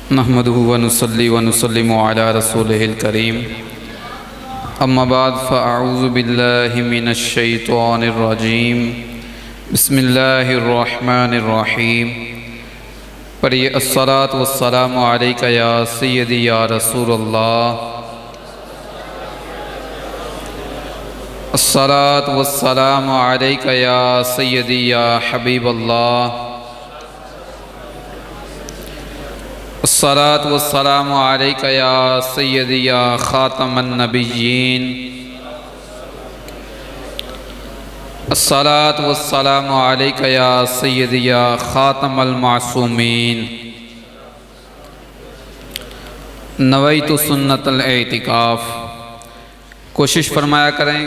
नहमदुहु व नुसल्ली व नुसल्लिमु अला रसूलिहिल करीम। अम्मा बाद फ़अऊज़ु बिल्लाहि मिनश शैतानिर रजीम। बिस्मिल्लाहिर रहमानिर रहीम। पढ़िए अस्सलातु वस्सलामु अलैका या सय्यदी या रसूलल्लाह। अस्सलातु वस्सलामु अलैका या सय्यदी या हबीबल्लाह। अस्सलातु वस्सलामु अलैका या सय्यदी या खातमन नबिय्यीन। अस्सलातु वस्सलामु अलैका या सय्यदी या खातमल मासूमीन। नवैतु सुन्नतल एतिकाफ़। कोशिश फरमाया करें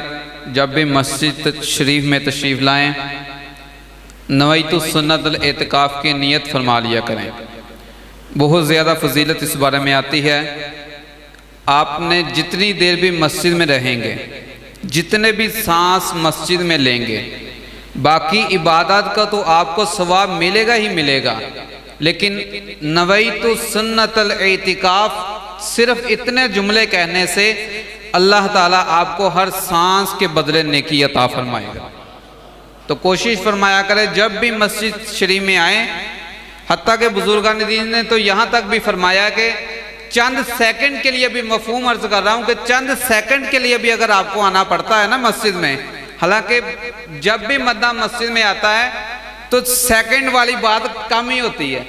जब भी मस्जिद शरीफ में तशरीफ़ लाएँ, नवैतु सुन्नतल एतिकाफ़ की नियत फरमा लिया करें। बहुत ज़्यादा फजीलत इस बारे में आती है। आपने जितनी देर भी मस्जिद में रहेंगे, जितने भी सांस मस्जिद में लेंगे, बाकी इबादत का तो आपको सवाब मिलेगा ही मिलेगा, लेकिन नवैतु सुन्नतल एतिकाफ़ सिर्फ इतने जुमले कहने से अल्लाह ताला आपको हर सांस के बदले नेकी अता फरमाएगा। तो कोशिश फरमाया करें जब भी मस्जिद शरीफ में आए। हत्ता के बुजुर्गान दीन ने तो यहाँ तक भी फरमाया कि चंद सेकंड के लिए भी, मफहूम अर्ज कर रहा हूँ कि चंद सेकंड के लिए भी अगर आपको आना पड़ता है ना मस्जिद में, हालांकि जब भी मद्दा मस्जिद में आता है तो सेकंड वाली बात कम ही होती है,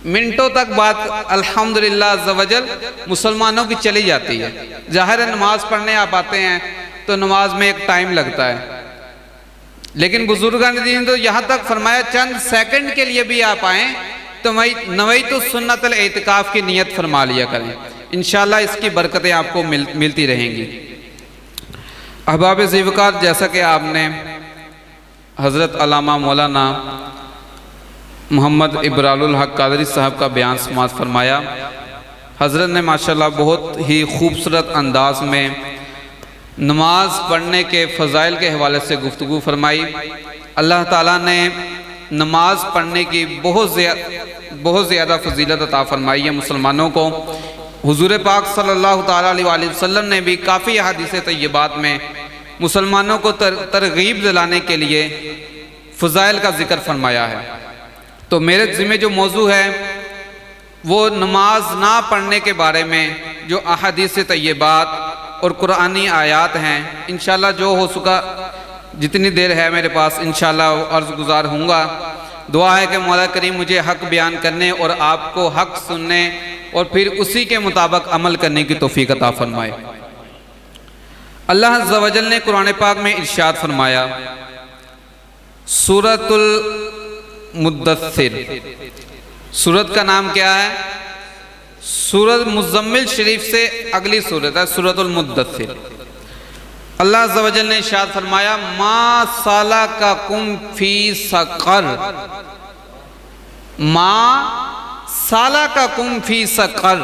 मिनटों तक बात अल्हम्दुलिल्लाह अज़्ज़ व जल मुसलमानों की चली जाती है। ज़ाहिर है नमाज पढ़ने आप आते हैं तो नमाज में एक टाइम लगता है, लेकिन बुजुर्गान दीन तो यहाँ तक फरमाया चंद सेकंड के लिए भी आप आएँ तो नवैतु सुन्नतल एतिकाफ़ की नियत फरमा लिया करें। इंशाअल्लाह इसकी बरकतें आपको मिलती रहेंगी। अहबाब ज़िवकार, जैसा कि आपने हज़रत अल्लामा मौलाना मोहम्मद इब्रारुल हक कादरी साहब का बयान समाअत फरमाया। हज़रत ने माशाअल्लाह बहुत ही खूबसूरत अंदाज में नमाज पढ़ने के फ़ज़ाइल के हवाले से गुफ्तगू फरमाई। अल्लाह ताला ने नमाज पढ़ने की बहुत ज़्यादा फजीलत अता फरमाई है मुसलमानों को। हुज़ूर पाक सल्लल्लाहु ताला अलैहि वसल्लम ने भी काफ़ी हदीस तय्यबात में मुसलमानों को तरगीब दिलाने के लिए फ़ज़ाइल का ज़िक्र फरमाया है। तो मेरे ज़िम्मे जो मौजू है वो नमाज ना पढ़ने के बारे में जो अहादीस तय्यबात और कुरानी आयात हैं, इंशाअल्लाह जो हो सका जितनी देर है मेरे पास इंशाअल्लाह अर्ज़ गुज़ार हूँगा। दुआ है कि मौला करीम मुझे हक़ बयान करने और आपको हक़ सुनने और फिर उसी के मुताबिक अमल करने की तौफ़ीक़ अता फरमाए। अल्लाह अज़्ज़ व जल ने कुरान पाक में इरशाद फरमाया, सूरतुल मुद्दस्सिर। सूरत का नाम क्या है? सूरत मुज़म्मिल शरीफ से अगली सूरत है सूरतुल मुद्दस्सिर। अल्लाह अज़्ज़ व जल ने इरशाद फरमाया, मा सलकाकुम फी सक़र। मा सलकाकुम फी सक़र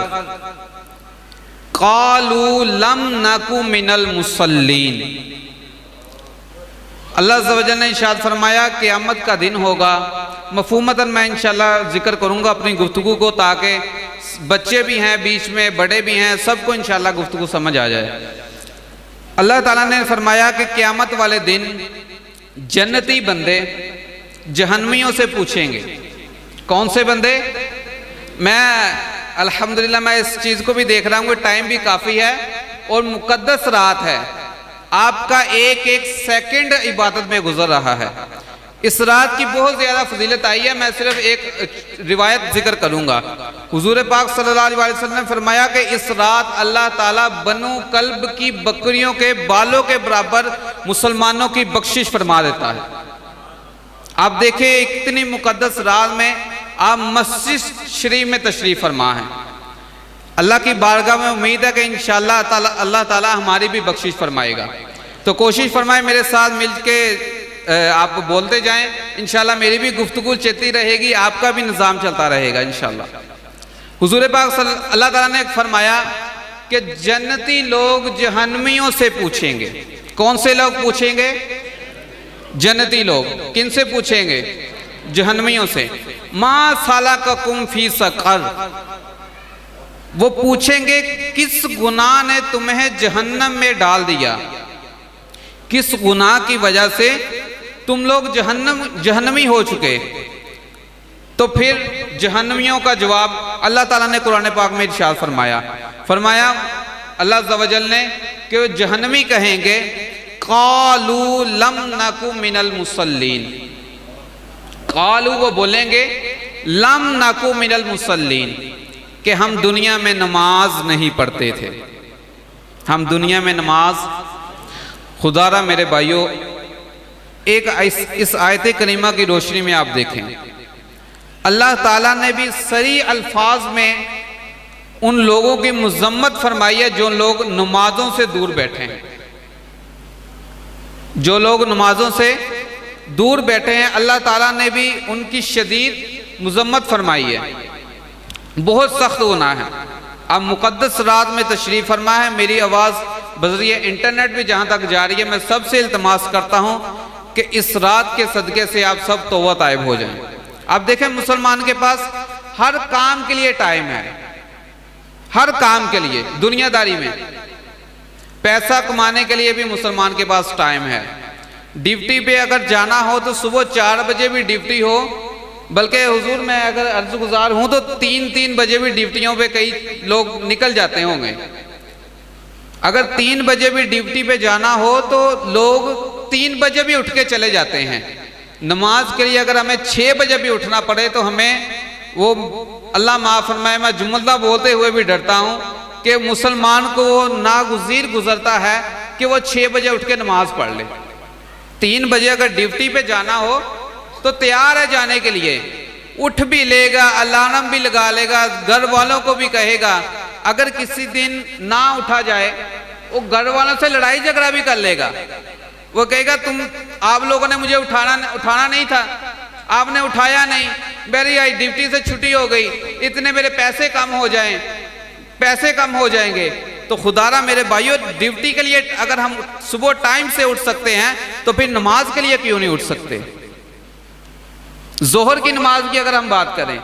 क़ालू लम नकु मिनल मुसल्लीन। अल्लाह अज़्ज़ व जल ने इरशाद फरमाया क़यामत का दिन होगा। मफ़हूमतन मैं इंशाअल्लाह ज़िक्र करूँगा अपनी गुफ्तगू को, ताकि बच्चे भी हैं बीच में, बड़े भी हैं, सबको इंशाअल्लाह गुफ्तगू समझ आ जाए। अल्लाह ताला ने फरमाया कि क़यामत वाले दिन जन्नती बंदे जहन्नमियों से पूछेंगे। कौन से बंदे? मैं अल्हम्दुलिल्लाह मैं इस चीज़ को भी देख रहा हूँ कि टाइम भी काफ़ी है और मुक़द्दस रात है, आपका एक एक सेकंड इबादत में गुजर रहा है। इस रात की बहुत ज़्यादा फजीलत आई है। मैं सिर्फ एक रिवायत जिक्र करूँगा। हुजूर पाक सल्लल्लाहु अलैहि वसल्लम ने फरमाया कि इस रात अल्लाह ताला बनु कल्ब की बकरियों के बालों के बराबर मुसलमानों की बख्शिश फरमा देता है। आप देखें इतनी मुक़द्दस रात में आप मस्जिद शरीफ में तशरीफ़ फरमा है। अल्लाह की बारगाह में उम्मीद है कि इंशाअल्लाह अल्लाह ताला हमारी भी बख्शिश फरमाएगा। तो कोशिश फरमाए मेरे साथ मिल के आप बोलते जाएं, इंशाअल्लाह मेरी भी गुफ्तगू चलती रहेगी, आपका भी निज़ाम चलता रहेगा इंशाअल्लाह। हुजूर पाक अल्लाह ताला ने फरमाया कि जन्नती लोग जहन्नमियों से पूछेंगे। कौन से लोग पूछेंगे? जन्नती लोग। किन से पूछेंगे? जहन्नमियों से। मा सलककुम फी सक़र, वो पूछेंगे किस गुनाह ने तुम्हें जहन्नम में डाल दिया, किस गुनाह की वजह से तुम लोग जहन्नमी हो चुके। तो फिर जहन्नमियों का जवाब अल्लाह ताला ने कुरान पाक में इरशाद फरमाया अल्लाह अज़्ज़ व जल ने कि वो जहन्नमी कहेंगे क़ालू लम नकु मिनल मुसल्लीन, क़ालू वो बोलेंगे लम नकु मिनल मुसल्लीन कि हम दुनिया में नमाज नहीं पढ़ते थे, हम दुनिया में नमाज। खुदारा मेरे भाइयों, एक इस आयत करीमा की रोशनी में आप देखें, अल्लाह ताला ने भी सही अल्फाज में उन लोगों की मज़म्मत फरमाई है जो लोग नमाजों से दूर बैठे हैं, जो लोग नमाजों से दूर बैठे हैं। अल्लाह ताला ने भी उनकी शदीद मज़म्मत फरमाई है, बहुत सख्त गुनाह है। अब मुक़द्दस रात में तशरीफ़ फरमा है, मेरी आवाज़ बज़रिए इंटरनेट भी जहाँ तक जा रही है, मैं सबसे इल्तमास करता हूँ कि इस रात के सदक़े से आप सब तौबा ताइब हो जाएं। आप देखें, मुसलमान के पास हर काम के लिए टाइम है, हर काम के लिए। दुनियादारी में पैसा कमाने के लिए भी मुसलमान के पास टाइम है। ड्यूटी पे अगर जाना हो तो सुबह 4 बजे भी ड्यूटी हो, बल्कि हुजूर मैं अगर अर्ज़ गुज़ार हूँ तो 3 बजे भी ड्यूटियों पे कई लोग निकल जाते होंगे। अगर 3 बजे भी ड्यूटी पे जाना हो तो लोग 3 बजे भी उठ के चले जाते हैं। नमाज के लिए अगर हमें 6 बजे भी उठना पड़े तो हमें वो अल्लाह माफ़ फरमाए, मैं जुमला बोलते हुए भी डरता हूँ कि मुसलमान को नागुज़ीर गुजरता है कि वो 6 बजे उठ के नमाज पढ़ ले। 3 बजे अगर ड्यूटी पे जाना हो तो तैयार है जाने के लिए, उठ भी लेगा, अलार्म भी लगा लेगा, घर वालों को भी कहेगा। अगर किसी दिन ना उठा जाए वो घर वालों से लड़ाई झगड़ा भी कर लेगा। वो कहेगा आप लोगों ने मुझे उठाना नहीं था, आपने उठाया नहीं, मेरी आज ड्यूटी से छुट्टी हो गई, इतने मेरे पैसे कम हो जाएंगे। तो खुदारा मेरे भाइयों, ड्यूटी के लिए अगर हम सुबह टाइम से उठ सकते हैं तो फिर नमाज के लिए क्यों नहीं उठ सकते। जोहर की नमाज की अगर हम बात करें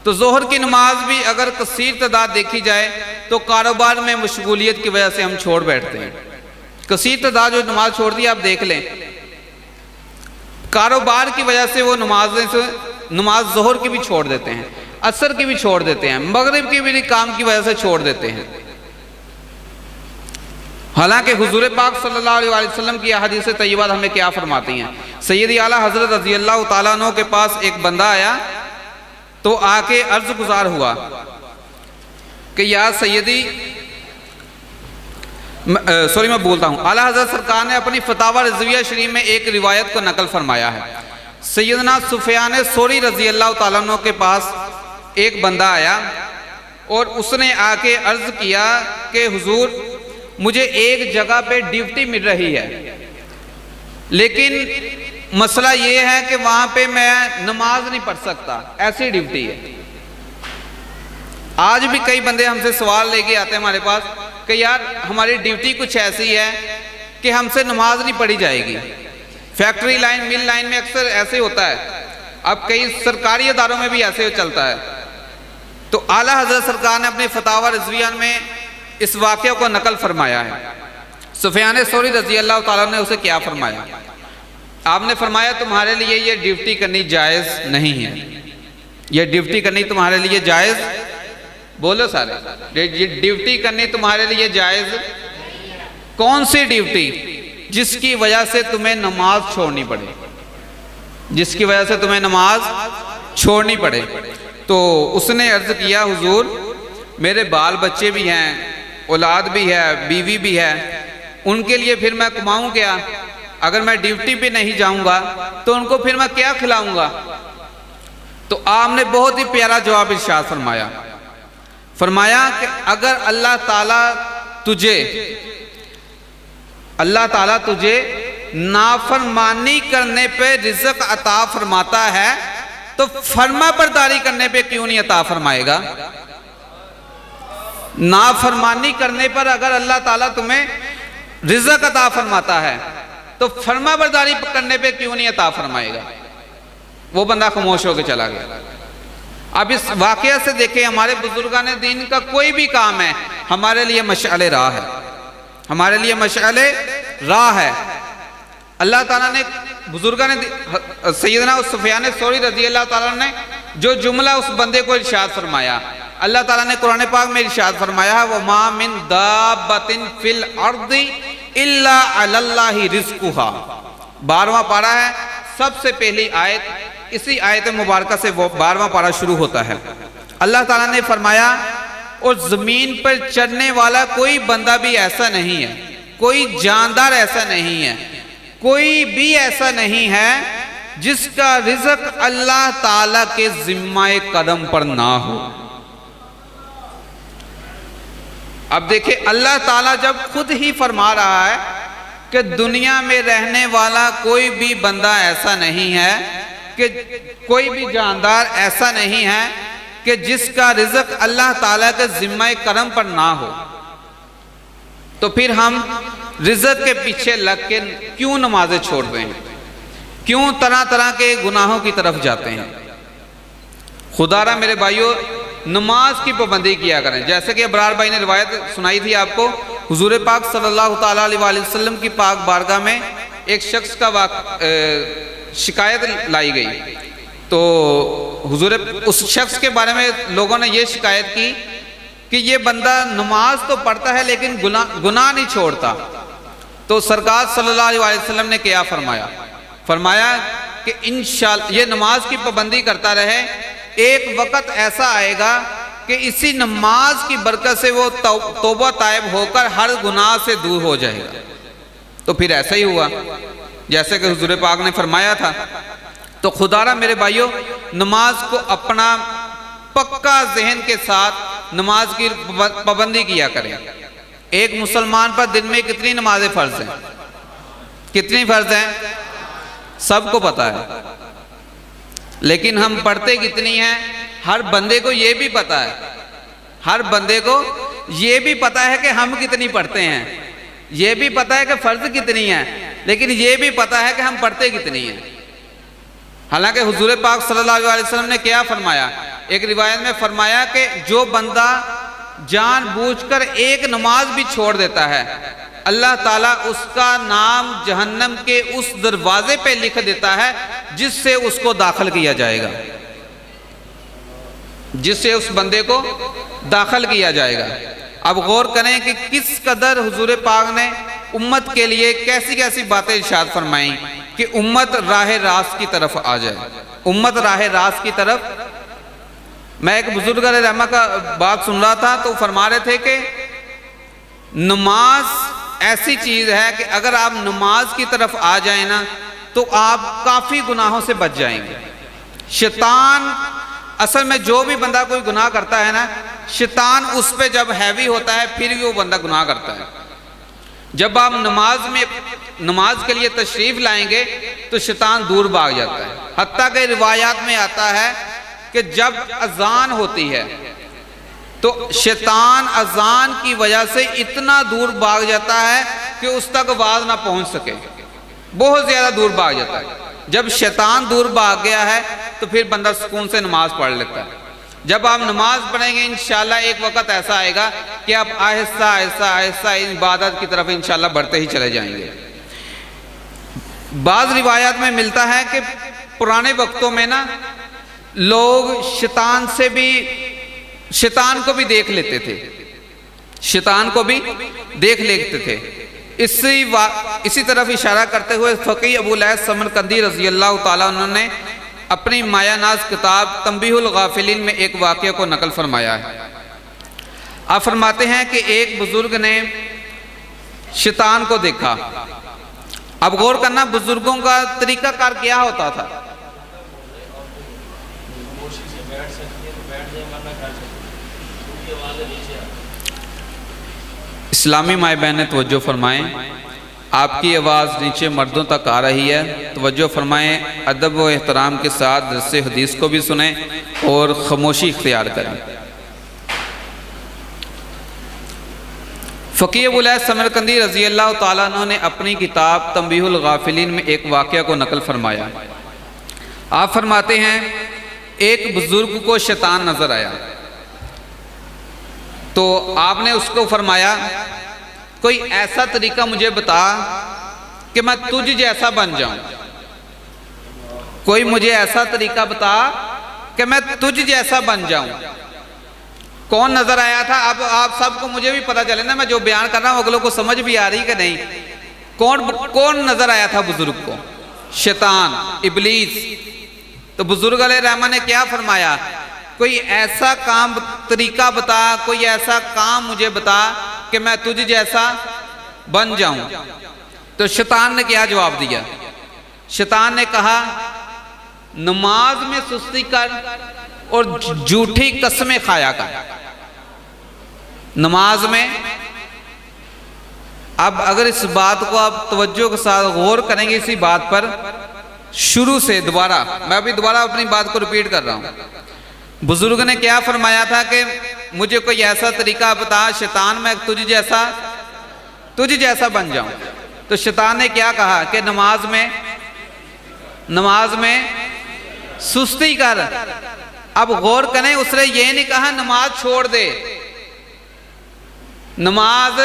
तो जोहर की नमाज भी अगर कसीर तादाद देखी जाए तो कारोबार में मशगूलियत की वजह से हम छोड़ बैठते हैं। कसीर तादाद जो नमाज छोड़ दी आप देख लें, कारोबार की वजह से वो नमाज जोहर की भी छोड़ देते हैं, असर की भी छोड़ देते हैं, मगरिब की भी काम की वजह से छोड़ देते हैं। हालांकि हुजूर पाक सल्लल्लाहु अलैहि वसल्लम की हदीस तय्यबा हमें क्या फरमाती हैं। सैयदी आला हज़रत रज़ी अल्लाह तआला अन्हु के पास एक बंदा आया तो आके अर्ज गुजार हुआ कि या सैयदी, मैं बोलता हूँ, आला हज़रत सरकार ने अपनी फतावा रज़विया शरीफ में एक रिवायत को नकल फरमाया है। सैयदना सुफियान सौरी रज़ी अल्लाह तआला अन्हु के पास एक बंदा आया और उसने आके अर्ज किया कि हुजूर मुझे एक जगह पे ड्यूटी मिल रही है, लेकिन मसला ये है कि वहाँ पे मैं नमाज नहीं पढ़ सकता, ऐसी ड्यूटी है। आज भी कई बंदे हमसे सवाल लेके आते हैं हमारे पास कि यार हमारी ड्यूटी कुछ ऐसी है कि हमसे नमाज नहीं पढ़ी जाएगी। फैक्ट्री लाइन, मिल लाइन में अक्सर ऐसे होता है, अब कई सरकारी अदारों में भी ऐसे चलता है। तो आला हज़रत सरकार ने अपने फतावा रज़विया में इस वाक़े को नकल फरमाया है। सुफियान सौरी रज़ी अल्लाह ताला ने उसे क्या फरमाया, आपने फरमाया तुम्हारे लिए ये ड्यूटी करनी जायज़ नहीं है, ये ड्यूटी करनी तुम्हारे लिए जायज़, बोलो सारे, ये ड्यूटी करनी तुम्हारे लिए जायज़। कौन सी ड्यूटी? जिसकी वजह से तुम्हें नमाज छोड़नी पड़े, जिसकी वजह से तुम्हें नमाज छोड़नी पड़े। तो उसने अर्ज किया हुजूर मेरे बाल बच्चे भी हैं, औलाद भी है, बीवी भी है, उनके लिए फिर मैं कमाऊं क्या? अगर मैं ड्यूटी पे नहीं जाऊंगा तो उनको फिर मैं क्या खिलाऊंगा? तो आपने बहुत ही प्यारा जवाब इरशाद फरमाया कि अगर अल्लाह ताला तुझे नाफरमानी करने पे रिज़्क़ अता फरमाता है तो फर्मा बरदारी करने पे क्यों नहीं अता फरमाएगा? नाफरमानी करने पर अगर अल्लाह ताला तुम्हें रिज़्क़ अता फरमाता है तो फर्मा बरदारी करने पे क्यों नहीं अता फरमाएगा? वो बंदा खामोश होकर चला गया। अब इस वाकया से देखें, हमारे बुजुर्गान दीन का कोई भी काम है हमारे लिए मशअले राह है, हमारे लिए मशअले राह है। अल्लाह ताला ने बुजुर्गान सैयदना सुफियान सौरी रज़ी अल्लाह ताला ने जो जुमला उस बंदे को इरशाद फरमाया, अल्लाह ताला ने कुरान पाक में इरशाद फरमाया, व मा मिन दाब्बतिन फिल अर्दि इल्ला अलल्लाहि रिज़्कुहा। 12वां पारा है, सबसे पहली आयत इसी आयत मुबारका से वो 12वां पारा शुरू होता है। अल्लाह ताला ने फरमाया, और ज़मीन पर चढ़ने वाला कोई बंदा भी ऐसा नहीं है, कोई जानदार ऐसा नहीं है, कोई भी ऐसा नहीं है जिसका रिज़्क अल्लाह ताला के ज़िम्माए कदम पर ना हो। अब देखिए, अल्लाह ताला जब खुद ही फरमा रहा है कि दुनिया में रहने वाला कोई भी बंदा ऐसा नहीं है, कि कोई भी जानदार ऐसा नहीं है कि जिसका रिज़्क अल्लाह ताला के ज़िम्माए करम पर ना हो, तो फिर हम रिज़्क के पीछे लग के क्यों नमाजें छोड़ रहे हैं, क्यों तरह तरह के गुनाहों की तरफ जाते हैं। खुदारा मेरे भाइयों, नमाज की पाबंदी किया करें। जैसे कि अबरार भाई ने रिवायत सुनाई थी आपको, हुजूर पाक सल्लल्लाहु ताला अलैहि वसल्लम की पाक बारगाह में एक शख्स का शिकायत लाई गई, तो हुजूर उस शख्स के बारे में लोगों ने ये शिकायत की कि ये बंदा नमाज तो पढ़ता है लेकिन गुनाह नहीं छोड़ता। तो सरकार सल्लल्लाहु अलैहि वसल्लम ने क्या फरमाया, फरमाया कि इंशाअल्लाह ये नमाज की पाबंदी करता रहे, एक वक़्त ऐसा आएगा कि इसी नमाज की बरकत से वो तौबा तायब होकर हर गुनाह से दूर हो जाएगा। तो फिर ऐसा ही हुआ जैसे कि हुजूर पाक ने फरमाया था। तो खुदारा मेरे भाइयों, नमाज को अपना पक्का जहन के साथ नमाज की पाबंदी किया करें। एक मुसलमान पर दिन में कितनी नमाजें फ़र्ज हैं, कितनी फ़र्ज हैं सबको पता है, लेकिन हम पढ़ते कितनी हैं हर बंदे को ये भी पता है, हर बंदे को ये भी पता है कि हम कितनी पढ़ते हैं, ये भी पता है कि फ़र्ज कितनी है, लेकिन ये भी पता है कि हम पढ़ते कितनी हैं। हालांकि हुजूर पाक सल्लल्लाहु अलैहि वसल्लम ने क्या फरमाया, एक रिवायत में फरमाया कि जो बंदा जानबूझकर एक नमाज भी छोड़ देता है, अल्लाह ताला उसका नाम जहन्नम के उस दरवाजे पे लिख देता है जिससे उसको दाखिल किया जाएगा, जिससे उस बंदे को दाखिल किया जाएगा। अब गौर करें कि किस कदर हुजूर पाक ने उम्मत के लिए कैसी कैसी बातें इरशाद फरमाई कि उम्मत राह रास्त की तरफ आ जाए, उम्मत राह रास्त की तरफ। मैं एक बुजुर्ग रहमा का बात सुन रहा था, तो फरमा रहे थे कि नमाज ऐसी चीज़ है कि अगर आप नमाज की तरफ आ जाए ना तो आप काफ़ी गुनाहों से बच जाएंगे। शैतान असल में जो भी बंदा कोई गुनाह करता है ना, शैतान उस पे जब हैवी होता है फिर भी वो बंदा गुनाह करता है। जब आप नमाज के लिए तशरीफ़ लाएंगे तो शैतान दूर भाग जाता है। हत्ता के रिवायात में आता है कि जब अजान होती है तो शैतान अजान की वजह से इतना दूर भाग जाता है कि उस तक आवाज़ ना पहुंच सके, बहुत ज़्यादा दूर भाग जाता है। जब शैतान दूर भाग गया है तो फिर बंदा सुकून से नमाज पढ़ लेता है। जब आप नमाज पढ़ेंगे इंशाल्लाह एक वक़्त ऐसा आएगा कि आप आहिस्ता आहिस्ता आहिस्ता इबादत की तरफ इंशाल्लाह बढ़ते ही चले जाएंगे। बाज़ रिवायात में मिलता है कि पुराने वक्तों में ना लोग शैतान को भी देख लेते थे, शैतान को भी देख लेते थे। इसी तरफ इशारा करते हुए फ़क़ी अबू लैस समरकंदी रज़ी अल्लाह ताला उन्होंने अपनी मायानाज किताब तंबीहुल गाफिलीन में एक वाक़या को नकल फरमाया है। आप फरमाते हैं कि एक बुज़ुर्ग ने शैतान को देखा। अब गौर करना, बुज़ुर्गों का तरीक़ाकार क्या होता था। इस्लामी माए बहन तवज्जो फरमाएं, आपकी आवाज़ नीचे मर्दों तक आ रही है, तवज्जो फरमाएं, अदब व एहतराम के साथ दर्से हदीस को भी सुने और ख़ामोशी इख्तियार करें। फ़क़ी अबू लैस समरकंदी रज़ी अल्लाह ताला अन्हु ने अपनी किताब तंबीहुल गाफिलीन में एक वाक़या को नकल फरमाया। आप फरमाते हैं एक बुजुर्ग को शैतान नजर आया, तो आपने उसको फरमाया कोई ऐसा तरीका मुझे बता कि मैं तुझ जैसा बन जाऊं, कोई मुझे ऐसा तरीका बता कि मैं तुझ जैसा बन जाऊं। कौन नजर आया था? अब आप सबको, मुझे भी पता चले ना मैं जो बयान कर रहा हूं अगलों को समझ भी आ रही कि नहीं। कौन नजर आया था बुजुर्ग को? शैतान, इबलीस। तो बुजुर्ग अलैहिर्रहमान ने क्या फरमाया? कोई ऐसा काम तरीका बता, कोई ऐसा काम मुझे बता कि मैं तुझ जैसा बन जाऊं। तो शैतान ने क्या जवाब दिया? शैतान ने कहा नमाज में सुस्ती कर और झूठी कसमें खाया कर। नमाज में, अब अगर इस बात को आप तवज्जो के साथ गौर करेंगे इसी बात पर, शुरू से दोबारा, मैं अभी दोबारा अपनी बात को रिपीट कर रहा हूं। बुजुर्ग ने क्या फरमाया था कि मुझे कोई ऐसा तरीका बता शैतान मैं तुझ जैसा बन जाऊं। तो शैतान ने क्या कहा कि नमाज में सुस्ती कर। अब गौर करें, उसने ये नहीं कहा नमाज छोड़ दे। नमाज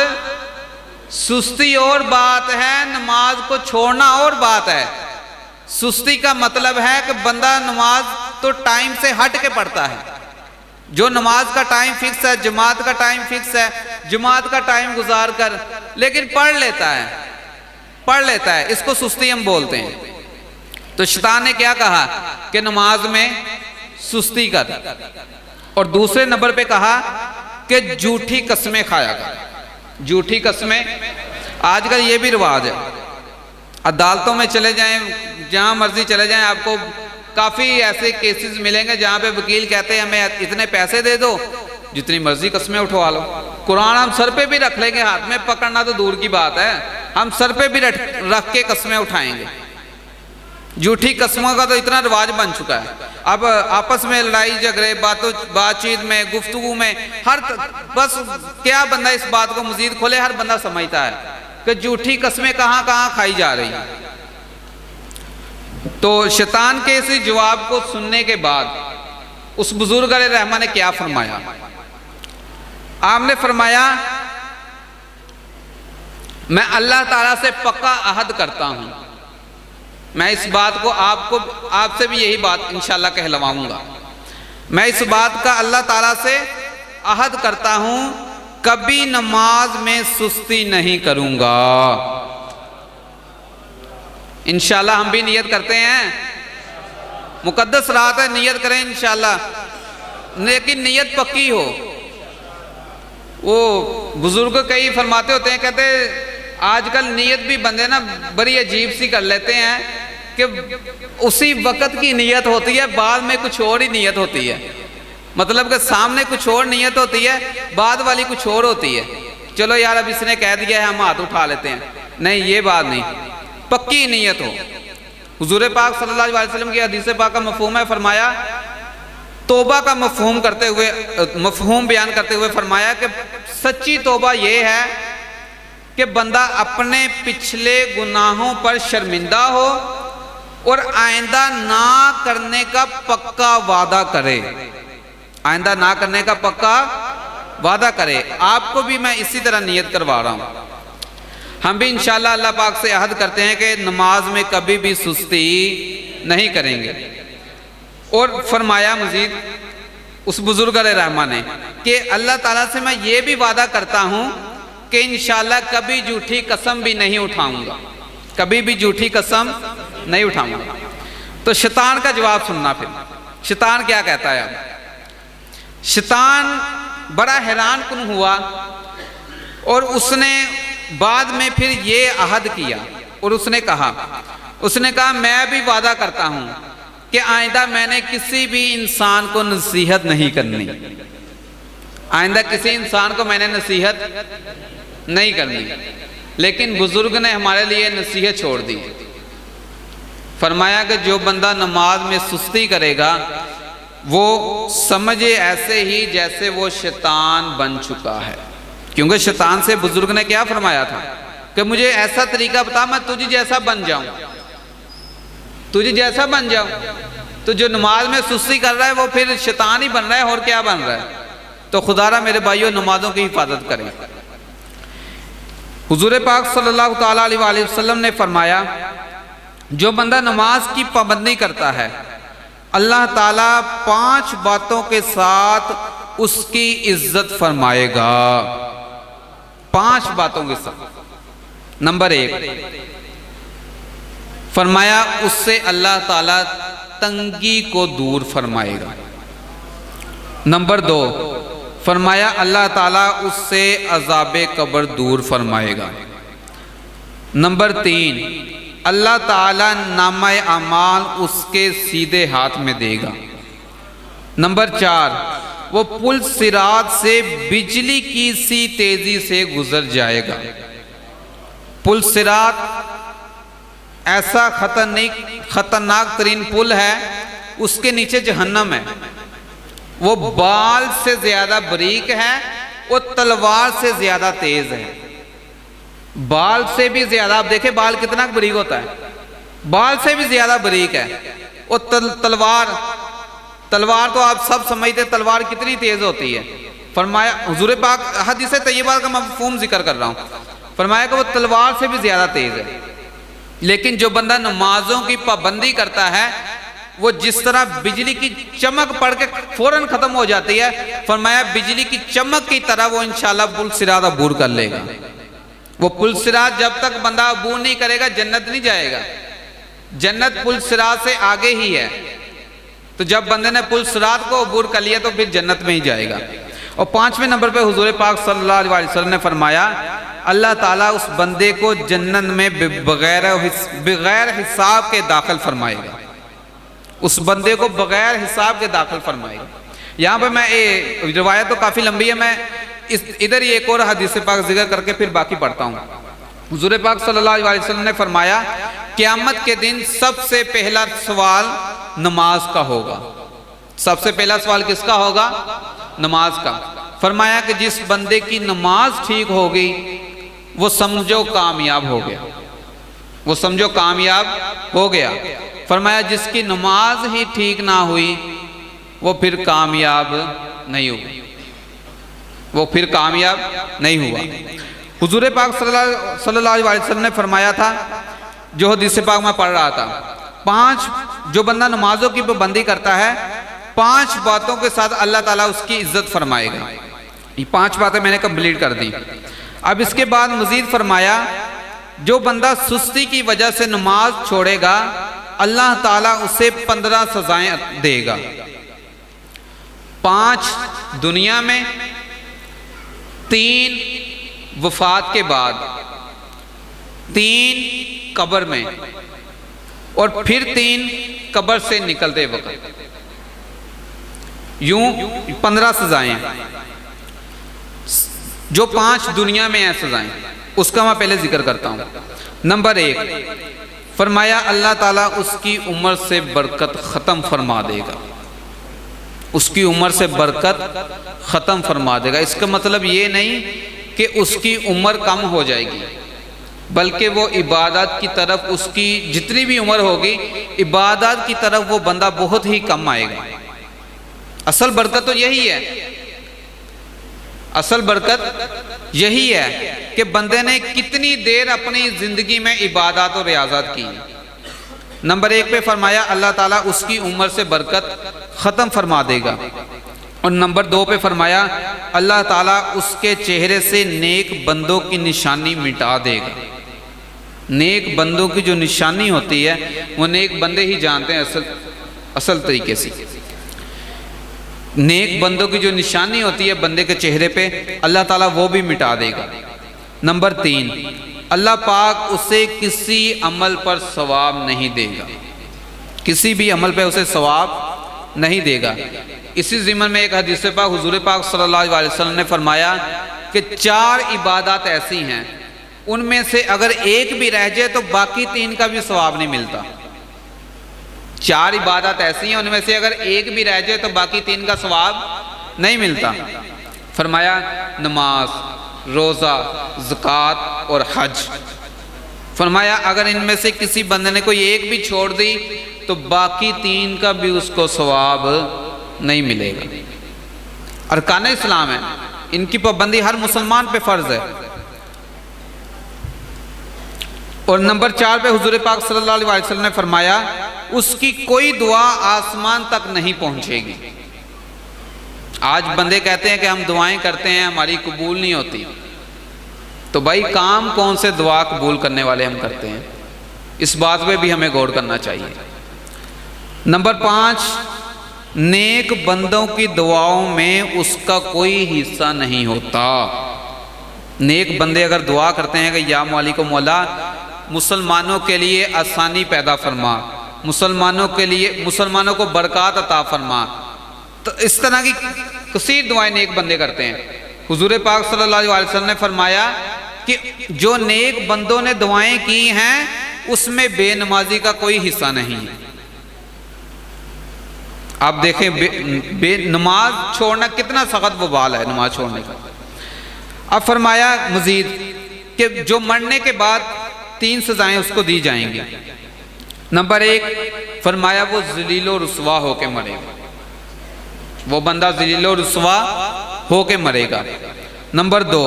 सुस्ती और बात है, नमाज को छोड़ना और बात है। सुस्ती का मतलब है कि बंदा नमाज तो टाइम से हट के पढ़ता है। जो नमाज का टाइम फिक्स है, जमात का टाइम फिक्स है, जमात का टाइम गुजार कर लेकिन पढ़ लेता है, इसको सुस्ती हम बोलते हैं। तो शैतान ने क्या कहा कि नमाज में सुस्ती कर, और दूसरे नंबर पे कहा कि झूठी कसमें खाया कर। झूठी कसमें आजकल ये भी रिवाज है। अदालतों में चले जाएं, जहां मर्जी चले जाएं, आपको काफी ऐसे केसेस मिलेंगे जहां पे वकील कहते हैं हमें इतने पैसे दे दो, जितनी मर्जी कसमें उठवा लो। कुरान हम सर पे भी रख लेंगे, हाथ में पकड़ना तो दूर की बात है, हम सर पे भी रख के कसमें उठाएंगे। झूठी कसमों का तो इतना रिवाज बन चुका है। अब आपस में लड़ाई झगड़े, बातचीत में, गुफ्तगू में, बस क्या बंदा इस बात को मजीद खोले, हर बंदा समझता है कि झूठी कसमें कहां कहां खाई जा रही हैं। तो शैतान के इस जवाब को सुनने के बाद उस बुजुर्ग अलैहिर्रहमान ने क्या फरमाया? आपने फरमाया मैं अल्लाह ताला से पक्का अहद करता हूं, मैं इस बात को आपसे भी यही बात इंशाल्लाह कहलवाऊंगा। मैं इस बात का अल्लाह ताला से अहद करता हूं कभी नमाज में सुस्ती नहीं करूंगा। इंशाल्लाह हम भी नियत करते हैं, मुकद्दस रात है, नियत करें इंशाल्लाह, लेकिन नियत पक्की हो। वो बुजुर्ग कई फरमाते होते हैं, कहते आजकल नियत भी बंदे ना बड़ी अजीब सी कर लेते हैं कि उसी वक्त की नियत होती है, बाद में कुछ और ही नियत होती है। मतलब कि सामने कुछ और नियत होती है, बाद वाली कुछ और होती है। चलो यार अब इसने कह दिया है हम हाथ उठा लेते हैं, नहीं ये बात नहीं, पक्की नियत हो। हुजूर पाक सल्लल्लाहु अलैहि वसल्लम की हदीस पाक का मफहूम है, फरमाया तौबा का मफहूम बयान करते हुए फरमाया कि सच्ची तौबा ये है कि बंदा अपने पिछले गुनाहों पर शर्मिंदा हो और आइंदा ना करने का पक्का वादा करे, आइंदा ना करने का पक्का वादा करे। आपको भी मैं इसी तरह नियत करवा रहा हूं। हम भी इंशाल्लाह अल्लाह पाक से अहद करते हैं कि नमाज में कभी भी सुस्ती नहीं करेंगे। और फरमाया मजीद उस बुजुर्ग अलैहिर्रहमान ने कि अल्लाह ताला से मैं ये भी वादा करता हूं कि इंशाल्लाह कभी झूठी कसम भी नहीं उठाऊंगा, कभी भी झूठी कसम नहीं उठाऊंगा। तो शैतान का जवाब सुनना। फिर शैतान क्या कहता है? शैतान बड़ा हैरान कुन हुआ और उसने बाद में फिर ये अहद किया और उसने कहा मैं भी वादा करता हूं कि आइंदा मैंने किसी भी इंसान को नसीहत नहीं करनी, आइंदा किसी इंसान को मैंने नसीहत नहीं करनी। लेकिन बुजुर्ग ने हमारे लिए नसीहत छोड़ दी। फरमाया कि जो बंदा नमाज में सुस्ती करेगा वो समझे ऐसे ही जैसे वो शैतान बन चुका है। क्योंकि शैतान से बुजुर्ग ने क्या फरमाया था कि मुझे ऐसा तरीका बता मैं तुझ जैसा बन जाऊं। तुझे जैसा बन जाओ। तो जो नमाज में सुस्ती कर रहा है वो फिर शैतान ही बन रहा है, और क्या बन रहा है। तो खुदारा मेरे भाइयों नमाजों की हिफाजत करें। हुजूर पाक सल्लल्लाहु ताला अलैहि वसल्लम ने फरमाया, जो बंदा नमाज की पाबंदी करता है अल्लाह ताला 5 बातों के साथ उसकी इज्जत फरमाएगा। 5 बातों के साथ। नंबर 1 फरमाया, उससे अल्लाह ताला तंगी को दूर फरमाएगा। नंबर 2 फरमाया, अल्लाह ताला उससे अज़ाबे कब्र दूर फरमाएगा। नंबर 3 अल्लाह ताला नामा अमाल उसके सीधे हाथ में देगा। नंबर 4 वो पुल सिरात से बिजली की सी तेजी से गुजर जाएगा। पुल सिरात ऐसा खतरनाक तरीन पुल है, उसके नीचे जहन्नम है। वो बाल से ज्यादा बारीक है, वो तलवार से ज्यादा तेज है। बाल से भी ज्यादा, आप देखें बाल कितना बारीक होता है, बाल से भी ज्यादा बारीक है। वो तलवार तो आप सब समझते तलवार कितनी तेज होती है। फरमाया हुजूर पाक हदीस तैयबा का मफ़हूम जिक्र कर रहा हूँ, फरमाया कि वो तलवार से भी ज्यादा तेज है। लेकिन जो बंदा नमाजों की पाबंदी करता है वो जिस तरह बिजली की चमक पड़ के फौरन खत्म हो जाती है, फरमाया बिजली की चमक की तरह वो इंशाल्लाह पुल सिरात अबूर कर लेगा। वो पुल सिरात जब तक बंदा अबूर नहीं करेगा जन्नत नहीं जाएगा। जन्नत पुल सिरात से आगे ही है। तो जब बंदे ने पुल सिरात को अबूर कर लिया तो फिर जन्नत में ही जाएगा। और 5वें नंबर पे हुजूर पाक सल्लल्लाहु अलैहि वसल्लम ने फरमाया, अल्लाह ताला उस बंदे को जन्नत में बगैर हिसाब के दाखिल फरमाएगा। उस बंदे को बगैर हिसाब के दाखिल फरमाएगा। यहाँ पे मैं रिवायत तो काफ़ी लंबी है, मैं इधर ही एक और हदीस पाक जिक्र करके फिर बाकी पढ़ता हूँ। हुजूर पाक सल्लल्लाहु अलैहि वसल्लम ने फरमाया, क़यामत के दिन सबसे पहला सवाल नमाज का होगा। सबसे पहला सवाल किसका होगा? नमाज का। फरमाया कि जिस बंदे की नमाज ठीक होगी वो समझो कामयाब हो गया, वो समझो कामयाब हो गया। फरमाया जिसकी नमाज ही ठीक ना हुई वो फिर कामयाब नहीं हुआ, वो फिर कामयाब नहीं हुआ। हुजूर पाक सल्लल्लाहु अलैहि वसल्लम ने फरमाया था, जो हदीस पाक में पढ़ रहा था, 5 जो बंदा नमाजों की पाबंदी करता है 5 बातों के साथ अल्लाह ताला उसकी इज्जत फरमाएगा। ये 5 बातें मैंने कंप्लीट कर दी। अब इसके बाद मजीद फरमाया, जो बंदा सुस्ती की वजह से नमाज छोड़ेगा अल्लाह ताला उसे 15 सजाएं देगा। 5 दुनिया में, 3 वफात के बाद, 3 कब्र में, और फिर 3 कब्र से निकलते वक्त। यूं 15 सजाएं। जो 5 दुनिया में है सजाएं उसका मैं पहले जिक्र करता हूं। नंबर 1 फरमाया, अल्लाह ताला उसकी उम्र से बरकत ख़त्म फरमा देगा। उसकी उम्र से बरकत ख़त्म फरमा देगा। इसका मतलब ये नहीं कि उसकी उम्र कम हो जाएगी, बल्कि वो इबादत की तरफ, उसकी जितनी भी उम्र होगी इबादत की तरफ वो बंदा बहुत ही कम आएगा। असल बरकत तो यही है, असल बरकत यही है कि बंदे ने कितनी देर अपनी ज़िंदगी में इबादत और रियाज़त की। नंबर 1 पे फरमाया अल्लाह ताला उसकी उम्र से बरकत ख़त्म फरमा देगा। और नंबर 2 पे फरमाया अल्लाह ताला उसके चेहरे से नेक बंदों की निशानी मिटा देगा। नेक बंदों की जो निशानी होती है वो नेक बंदे ही जानते हैं असल तरीके से। नेक बंदों की जो निशानी होती है बंदे के चेहरे पे, अल्लाह ताला वो भी मिटा देगा। नंबर 3 अल्लाह पाक उसे किसी अमल पर सवाब नहीं देगा, किसी भी अमल पे उसे सवाब नहीं देगा। इसी ज़िम्मन में एक हदीस पाक हुजूर पाक सल्लल्लाहु अलैहि वसल्लम ने फरमाया कि 4 इबादत ऐसी हैं उनमें से अगर एक भी रह जाए तो बाकी 3 का भी सवाब नहीं मिलता। 4 इबादत ऐसी हैं उनमें से अगर एक भी रह जाए तो बाकी 3 का सवाब नहीं मिलता। फरमाया नमाज, रोज़ा, ज़कात और हज। फरमाया अगर इनमें से किसी बंदे ने कोई एक भी छोड़ दी तो बाकी 3 का भी उसको सवाब नहीं मिलेगा। अरकान इस्लाम है, इनकी पाबंदी हर मुसलमान पे फ़र्ज है। और नंबर 4 पे हुजूर पाक सल्लल्लाहु अलैहि वसल्लम ने फरमाया उसकी कोई दुआ आसमान तक नहीं पहुंचेगी। आज बंदे कहते हैं कि हम दुआएं करते हैं हमारी कबूल नहीं होती, तो भाई काम कौन से दुआ कबूल करने वाले हम करते हैं, इस बात पे भी हमें गौर करना चाहिए। नंबर 5, नेक बंदों की दुआओं में उसका कोई हिस्सा नहीं होता। नेक बंदे अगर दुआ करते हैं कि या मालिक मौला मुसलमानों के लिए आसानी पैदा फरमा, मुसलमानों के लिए मुसलमानों को बरकत अता फरमा, तो इस तरह की कसीर दुआएं नेक बंदे करते हैं। हुजूर पाक सल्लल्लाहु अलैहि वसल्लम ने फरमाया कि जो नेक बंदों ने दुआएं की हैं उसमें बेनमाजी का कोई हिस्सा नहीं है। आप देखें नमाज छोड़ना कितना सख्त वबाल है नमाज छोड़ने का। अब फरमाया मजीद कि जो मरने के बाद 3 सजाएं उसको दी जाएंगी। नंबर 1 फरमाया वो ज़लीलो रुस्वा होके मरेगा, वो बंदा ज़लीलो रुस्वा होके मरेगा। नंबर 2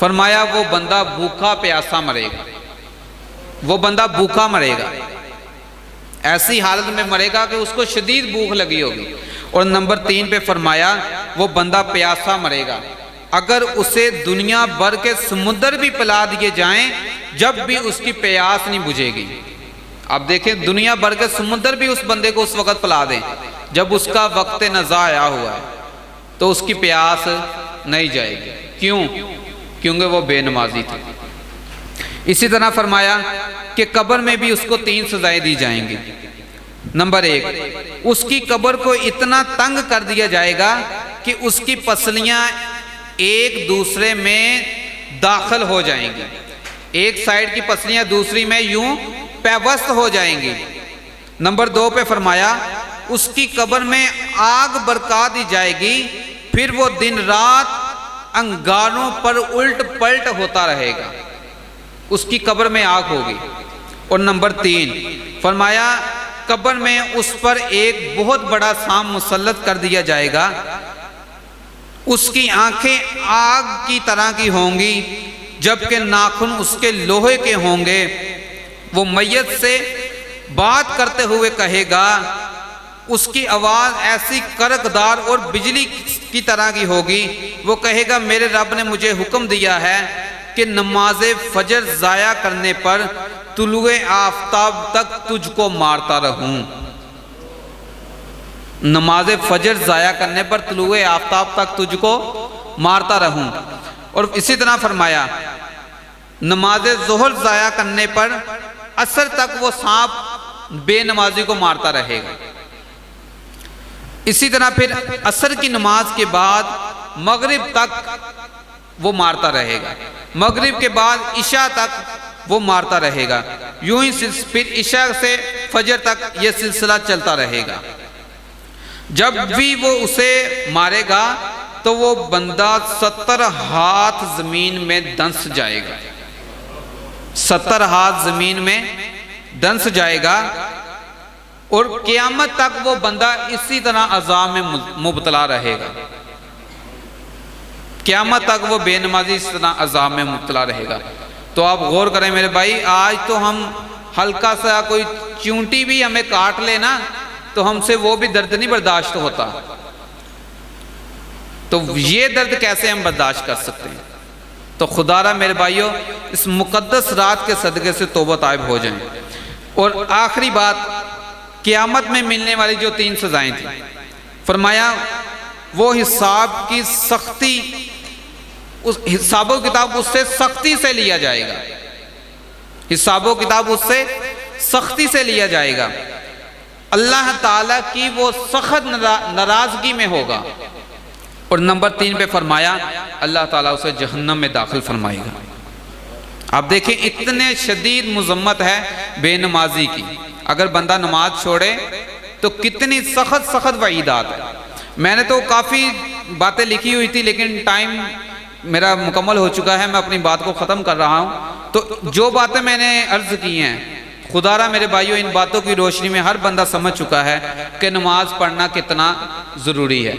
फरमाया वो बंदा भूखा प्यासा मरेगा, वो बंदा भूखा मरेगा, ऐसी हालत में मरेगा कि उसको शदीद भूख लगी होगी। और नंबर 3 पे फरमाया वो बंदा प्यासा मरेगा, अगर उसे दुनिया भर के समुद्र भी पिला दिए जाएं जब भी उसकी प्यास नहीं बुझेगी। आप देखें दुनिया भर के समुद्र भी उस बंदे को उस वक़्त पिला दें जब उसका वक्त नज़ा आया हुआ है तो उसकी प्यास नहीं जाएगी। क्यों? क्योंकि वो बेनमाजी था। इसी तरह फरमाया कि कब्र में भी उसको 3 सजाएं दी जाएंगी। नंबर 1 उसकी कब्र को इतना तंग कर दिया जाएगा कि उसकी पसलियां एक दूसरे में दाखिल हो जाएंगी, एक साइड की पसलियां दूसरी में यूं पैवस्त हो जाएंगी। नंबर 2 पे फरमाया उसकी कब्र में आग बरका दी जाएगी, फिर वो दिन रात अंगारों पर उल्ट पलट होता रहेगा, उसकी कब्र में आग होगी। और नंबर 3 फरमाया कब्र में उस पर एक बहुत बड़ा साम मुसल्लत कर दिया जाएगा, उसकी आंखें आग की तरह की होंगी जबकि नाखून उसके लोहे के होंगे। वो मैयत से बात करते हुए कहेगा, उसकी आवाज़ ऐसी करकदार और बिजली की तरह की होगी। वो कहेगा मेरे रब ने मुझे हुक्म दिया है कि नमाज फजर ज़ाया करने पर तुलुए आफताब तक तुझको मारता रहूं। नमाज फजर ज़ाया करने पर तुलुए आफताब तक तुझको मारता रहूं। और इसी तरह फरमाया नमाज ज़ोहर ज़ाया करने पर असर तक वो सांप बेनमाजी को मारता रहेगा। इसी तरह फिर असर की नमाज के बाद मगरिब तक वो मारता रहेगा, मगरिब के बाद इशा तक वो मारता रहेगा। यूं ही फिर इशा से फजर तक ये सिलसिला चलता रहेगा। जब भी वो उसे मारेगा तो वो बंदा 70 हाथ जमीन में दंस जाएगा, 70 हाथ जमीन में दंस जाएगा। और क़यामत तक वो बंदा इसी तरह अज़ाब में मुब्तला रहेगा, क़यामत तक वो बेनमाजी इस तरह अज़ाब में मुब्तला रहेगा। तो आप गौर करें मेरे भाई, आज तो हम हल्का सा कोई चूंटी भी हमें काट लेना तो हमसे वो भी दर्द नहीं बर्दाश्त होता, तो ये दर्द कैसे हम बर्दाश्त कर सकते हैं। तो खुदारा मेरे भाइयों इस मुकद्दस रात के सदक़े से तौबा ताइब हो जाएं। और आखिरी बात, क़यामत में मिलने वाली जो 3 सजाएं थी, फरमाया वो हिसाब की सख्ती, उस हिसाबो किताब उससे सख्ती से लिया जाएगा, हिसाबो किताब उससे सख्ती से लिया जाएगा। अल्लाह ताला की वो सख्त नाराजगी में होगा। और नंबर 3 पे फरमाया अल्लाह ताला उसे जहन्नम में दाखिल फरमाएगा। आप देखें इतने शदीद मुज़म्मत है बेनमाजी की। अगर बंदा नमाज छोड़े तो कितनी सख्त सख्त वईदात है। मैंने तो काफ़ी बातें लिखी हुई थी लेकिन टाइम मेरा मुकम्मल हो चुका है, मैं अपनी बात को ख़त्म कर रहा हूँ। तो जो बातें मैंने अर्ज़ की हैं, खुदारा मेरे भाइयों, इन बातों की रोशनी में हर बंदा समझ चुका है कि नमाज पढ़ना कितना ज़रूरी है।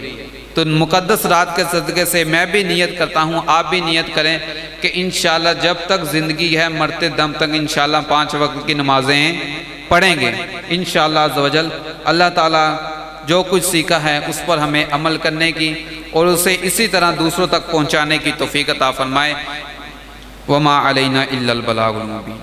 तो मुक़द्दस रात के सदक़े से मैं भी नियत करता हूँ, आप भी नियत करें कि इंशाअल्लाह जब तक ज़िंदगी है, मरते दम तक इंशाअल्लाह 5 वक्त की नमाज़ें पढ़ेंगे इंशाअल्लाह अज़्ज़ वजल। अल्लाह ताला जो कुछ सीखा है उस पर हमें अमल करने की और उसे इसी तरह दूसरों तक पहुँचाने की तौफ़ीक़ अता फ़रमाए। वमा अलैना इल्लल बलागुल मुबीन।